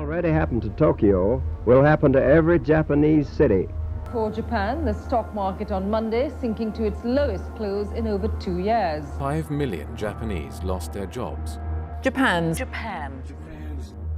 already happened to Tokyo will happen to every Japanese city. For Japan, the stock market on Monday sinking to its lowest close in over 2 years. 5 million Japanese lost their jobs. Japan.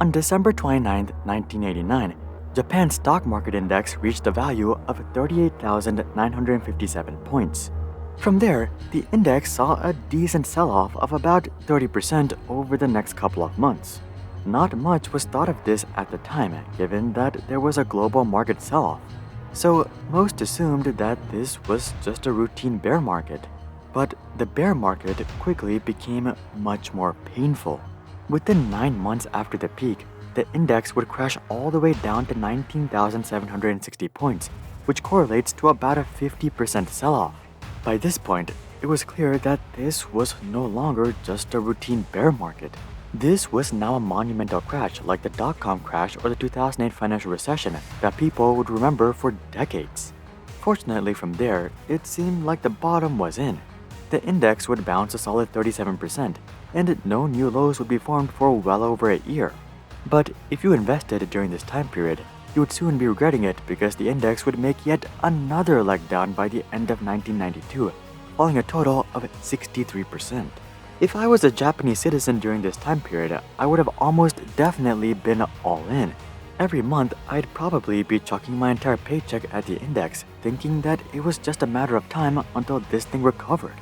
On December 29, 1989, Japan's stock market index reached a value of 38,957 points. From there, the index saw a decent sell-off of about 30% over the next couple of months. Not much was thought of this at the time, given that there was a global market sell-off. So most assumed that this was just a routine bear market. But the bear market quickly became much more painful. Within 9 months after the peak, the index would crash all the way down to 19,760 points, which correlates to about a 50% sell-off. By this point, it was clear that this was no longer just a routine bear market. This was now a monumental crash like the dot-com crash or the 2008 financial recession that people would remember for decades. Fortunately from there, it seemed like the bottom was in. The index would bounce a solid 37%, and no new lows would be formed for well over a year. But if you invested during this time period, you would soon be regretting it because the index would make yet another leg down by the end of 1992, falling a total of 63%. If I was a Japanese citizen during this time period, I would have almost definitely been all in. Every month, I'd probably be chucking my entire paycheck at the index, thinking that it was just a matter of time until this thing recovered.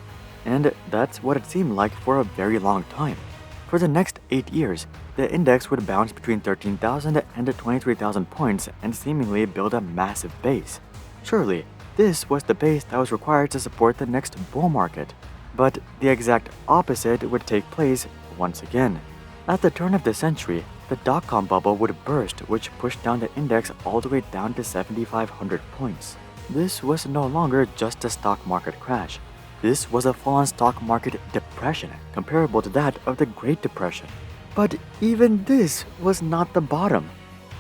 And that's what it seemed like for a very long time. For the next 8 years, the index would bounce between 13,000 and 23,000 points and seemingly build a massive base. Surely, this was the base that was required to support the next bull market. But the exact opposite would take place once again. At the turn of the century, the dot-com bubble would burst, which pushed down the index all the way down to 7,500 points. This was no longer just a stock market crash. This was a full-on stock market depression, comparable to that of the Great Depression. But even this was not the bottom.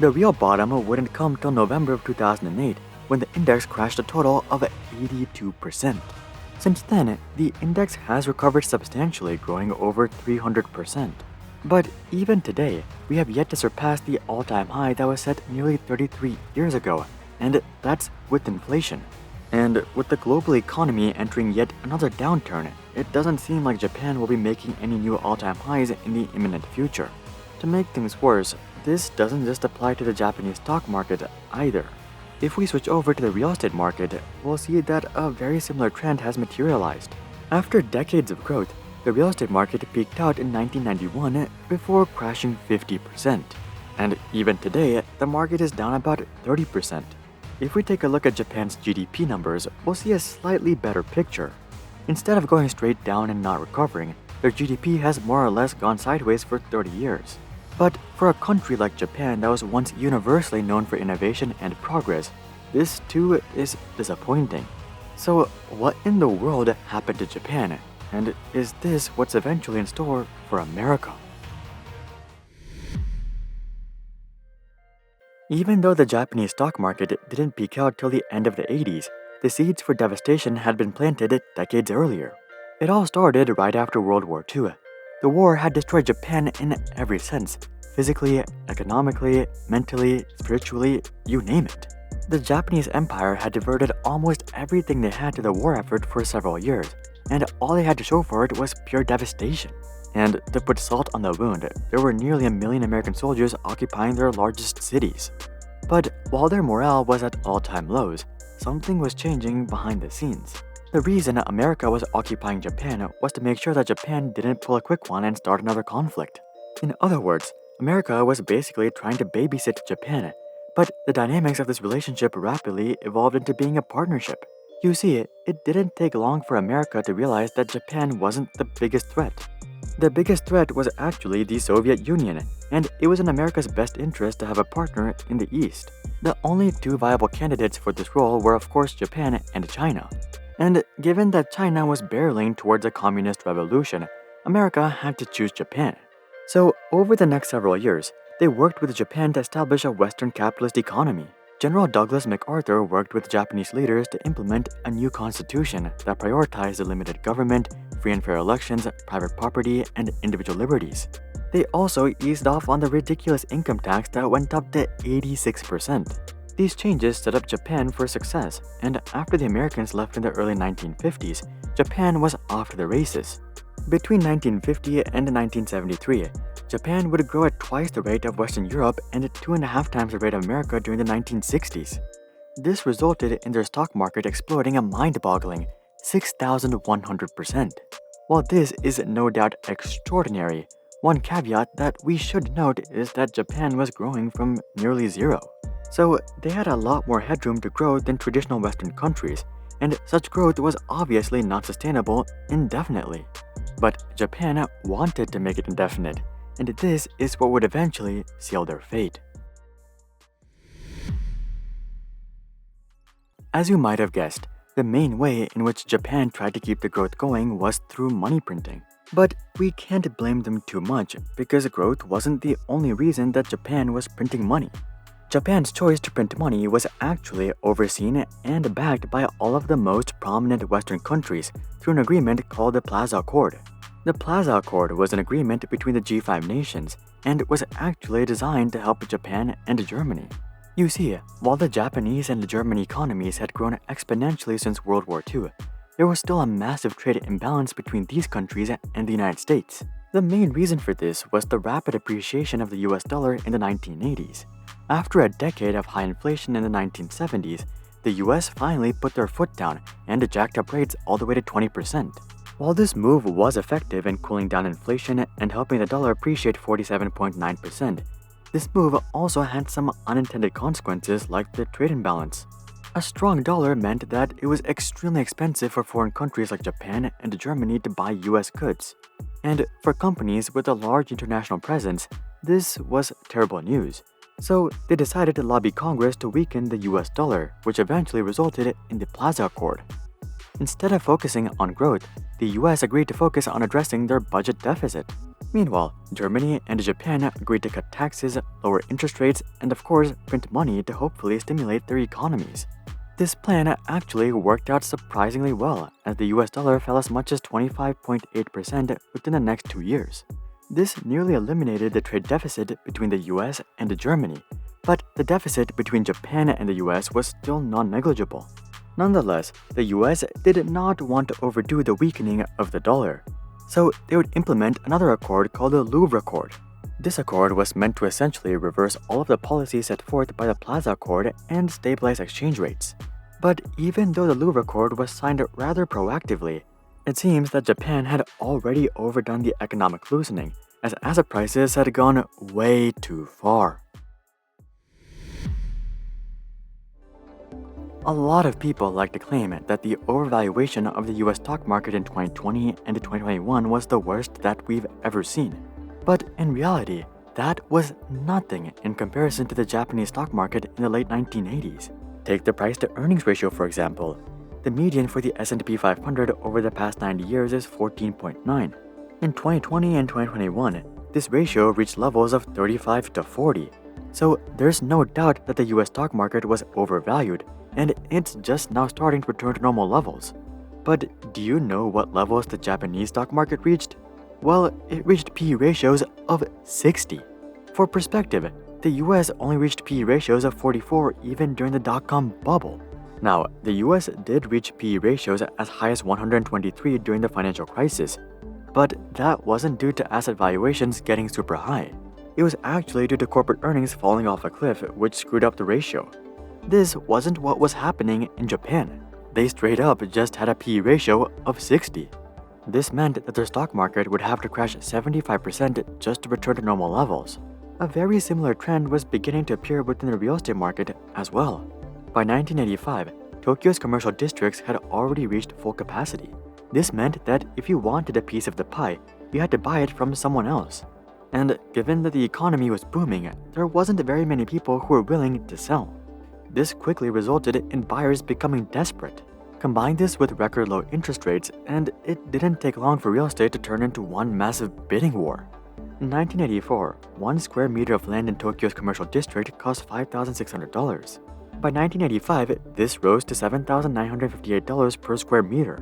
The real bottom wouldn't come till November of 2008, when the index crashed a total of 82%. Since then, the index has recovered substantially, growing over 300%. But even today, we have yet to surpass the all-time high that was set nearly 33 years ago, and that's with inflation. And with the global economy entering yet another downturn, it doesn't seem like Japan will be making any new all-time highs in the imminent future. To make things worse, this doesn't just apply to the Japanese stock market either. If we switch over to the real estate market, we'll see that a very similar trend has materialized. After decades of growth, the real estate market peaked out in 1991 before crashing 50%. And even today, the market is down about 30%. If we take a look at Japan's GDP numbers, we'll see a slightly better picture. Instead of going straight down and not recovering, their GDP has more or less gone sideways for 30 years. But for a country like Japan that was once universally known for innovation and progress, this too is disappointing. So what in the world happened to Japan? And is this what's eventually in store for America? Even though the Japanese stock market didn't peak out till the end of the 80s, the seeds for devastation had been planted decades earlier. It all started right after World War II. The war had destroyed Japan in every sense, physically, economically, mentally, spiritually, you name it. The Japanese Empire had diverted almost everything they had to the war effort for several years, and all they had to show for it was pure devastation. And to put salt on the wound, there were nearly 1 million American soldiers occupying their largest cities. But while their morale was at all-time lows, something was changing behind the scenes. The reason America was occupying Japan was to make sure that Japan didn't pull a quick one and start another conflict. In other words, America was basically trying to babysit Japan, but the dynamics of this relationship rapidly evolved into being a partnership. You see, it didn't take long for America to realize that Japan wasn't the biggest threat. The biggest threat was actually the Soviet Union, and it was in America's best interest to have a partner in the East. The only two viable candidates for this role were of course Japan and China. And given that China was barreling towards a communist revolution, America had to choose Japan. So over the next several years, they worked with Japan to establish a Western capitalist economy. General Douglas MacArthur worked with Japanese leaders to implement a new constitution that prioritized a limited government, free and fair elections, private property, and individual liberties. They also eased off on the ridiculous income tax that went up to 86%. These changes set up Japan for success, and after the Americans left in the early 1950s, Japan was off to the races. Between 1950 and 1973, Japan would grow at twice the rate of Western Europe and 2.5 times the rate of America during the 1960s. This resulted in their stock market exploding a mind-boggling 6,100%. While this is no doubt extraordinary, one caveat that we should note is that Japan was growing from nearly zero. So they had a lot more headroom to grow than traditional Western countries, and such growth was obviously not sustainable indefinitely. But Japan wanted to make it indefinite, and this is what would eventually seal their fate. As you might have guessed, the main way in which Japan tried to keep the growth going was through money printing. But we can't blame them too much because growth wasn't the only reason that Japan was printing money. Japan's choice to print money was actually overseen and backed by all of the most prominent Western countries through an agreement called the Plaza Accord. The Plaza Accord was an agreement between the G5 nations and was actually designed to help Japan and Germany. You see, while the Japanese and the German economies had grown exponentially since World War II, there was still a massive trade imbalance between these countries and the United States. The main reason for this was the rapid appreciation of the US dollar in the 1980s. After a decade of high inflation in the 1970s, the US finally put their foot down and jacked up rates all the way to 20%. While this move was effective in cooling down inflation and helping the dollar appreciate 47.9%, this move also had some unintended consequences like the trade imbalance. A strong dollar meant that it was extremely expensive for foreign countries like Japan and Germany to buy US goods. And for companies with a large international presence, this was terrible news. So they decided to lobby Congress to weaken the US dollar, which eventually resulted in the Plaza Accord. Instead of focusing on growth, the US agreed to focus on addressing their budget deficit. Meanwhile, Germany and Japan agreed to cut taxes, lower interest rates, and of course, print money to hopefully stimulate their economies. This plan actually worked out surprisingly well, as the US dollar fell as much as 25.8% within the next 2 years. This nearly eliminated the trade deficit between the US and Germany, but the deficit between Japan and the US was still non-negligible. Nonetheless, the US did not want to overdo the weakening of the dollar, so they would implement another accord called the Louvre Accord. This accord was meant to essentially reverse all of the policies set forth by the Plaza Accord and stabilize exchange rates. But even though the Louvre Accord was signed rather proactively, it seems that Japan had already overdone the economic loosening, as asset prices had gone way too far. A lot of people like to claim that the overvaluation of the US stock market in 2020 and 2021 was the worst that we've ever seen. But in reality, that was nothing in comparison to the Japanese stock market in the late 1980s. Take the price-to-earnings ratio, for example. The median for the S&P 500 over the past 90 years is 14.9. In 2020 and 2021, this ratio reached levels of 35 to 40. So there's no doubt that the US stock market was overvalued, and it's just now starting to return to normal levels. But do you know what levels the Japanese stock market reached? Well, it reached P/E ratios of 60. For perspective, the US only reached P/E ratios of 44 even during the dot-com bubble. Now, the US did reach P/E ratios as high as 123 during the financial crisis, but that wasn't due to asset valuations getting super high. It was actually due to corporate earnings falling off a cliff, which screwed up the ratio. This wasn't what was happening in Japan. They straight up just had a P/E ratio of 60. This meant that their stock market would have to crash 75% just to return to normal levels. A very similar trend was beginning to appear within the real estate market as well. By 1985, Tokyo's commercial districts had already reached full capacity. This meant that if you wanted a piece of the pie, you had to buy it from someone else. And given that the economy was booming, there wasn't very many people who were willing to sell. This quickly resulted in buyers becoming desperate. Combine this with record low interest rates, and it didn't take long for real estate to turn into one massive bidding war. In 1984, 1 square meter of land in Tokyo's commercial district cost $5,600. By 1985, this rose to $7,958 per square meter.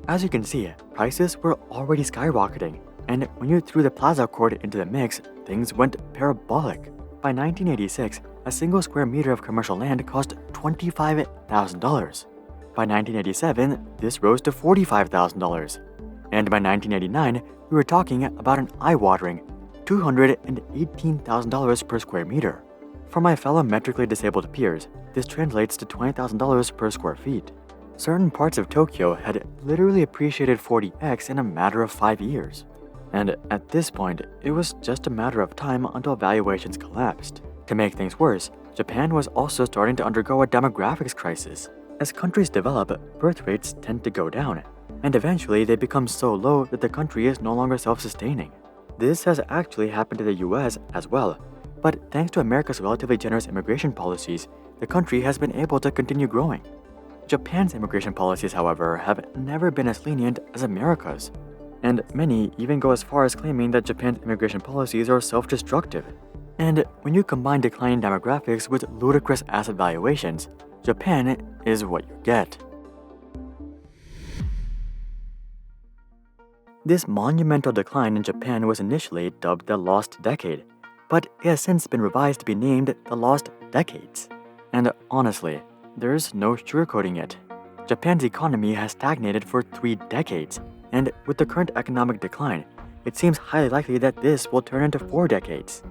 As you can see, prices were already skyrocketing, and when you threw the Plaza Accord into the mix, things went parabolic. By 1986, a single square meter of commercial land cost $25,000. By 1987, this rose to $45,000. And by 1989, we were talking about an eye-watering $218,000 per square meter. For my fellow metrically disabled peers, this translates to $20,000 per square feet. Certain parts of Tokyo had literally appreciated 40x in a matter of 5 years. And at this point, it was just a matter of time until valuations collapsed. To make things worse, Japan was also starting to undergo a demographics crisis. As countries develop, birth rates tend to go down, and eventually they become so low that the country is no longer self-sustaining. This has actually happened to the US as well, but thanks to America's relatively generous immigration policies, the country has been able to continue growing. Japan's immigration policies, however, have never been as lenient as America's, and many even go as far as claiming that Japan's immigration policies are self-destructive. And when you combine declining demographics with ludicrous asset valuations, Japan is what you get. This monumental decline in Japan was initially dubbed the Lost Decade, but it has since been revised to be named the Lost Decades. And honestly, there's no sugarcoating it. Japan's economy has stagnated for 3 decades, and with the current economic decline, it seems highly likely that this will turn into 4 decades.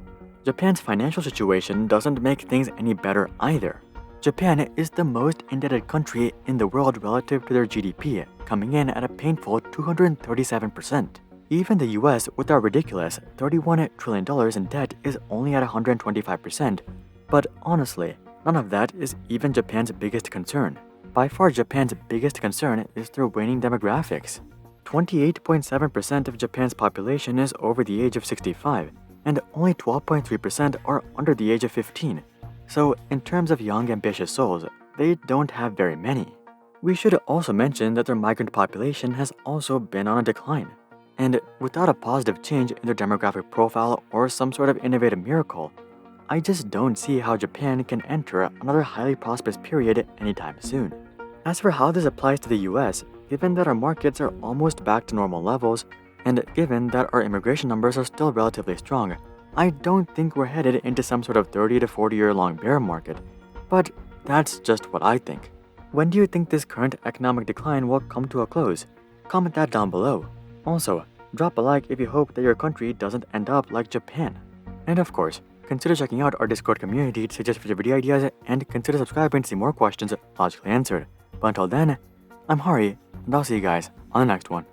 Japan's financial situation doesn't make things any better either. Japan is the most indebted country in the world relative to their GDP, coming in at a painful 237%. Even the US, with our ridiculous $31 trillion in debt, is only at 125%. But honestly, none of that is even Japan's biggest concern. By far, Japan's biggest concern is their waning demographics. 28.7% of Japan's population is over the age of 65, and only 12.3% are under the age of 15. So, in terms of young, ambitious souls, they don't have very many. We should also mention that their migrant population has also been on a decline. And without a positive change in their demographic profile or some sort of innovative miracle, I just don't see how Japan can enter another highly prosperous period anytime soon. As for how this applies to the US, given that our markets are almost back to normal levels, and given that our immigration numbers are still relatively strong, I don't think we're headed into some sort of 30 to 40 year long bear market. But that's just what I think. When do you think this current economic decline will come to a close? Comment that down below. Also, drop a like if you hope that your country doesn't end up like Japan. And of course, consider checking out our Discord community to suggest future video ideas, and consider subscribing to see more questions logically answered. But until then, I'm Hari, and I'll see you guys on the next one.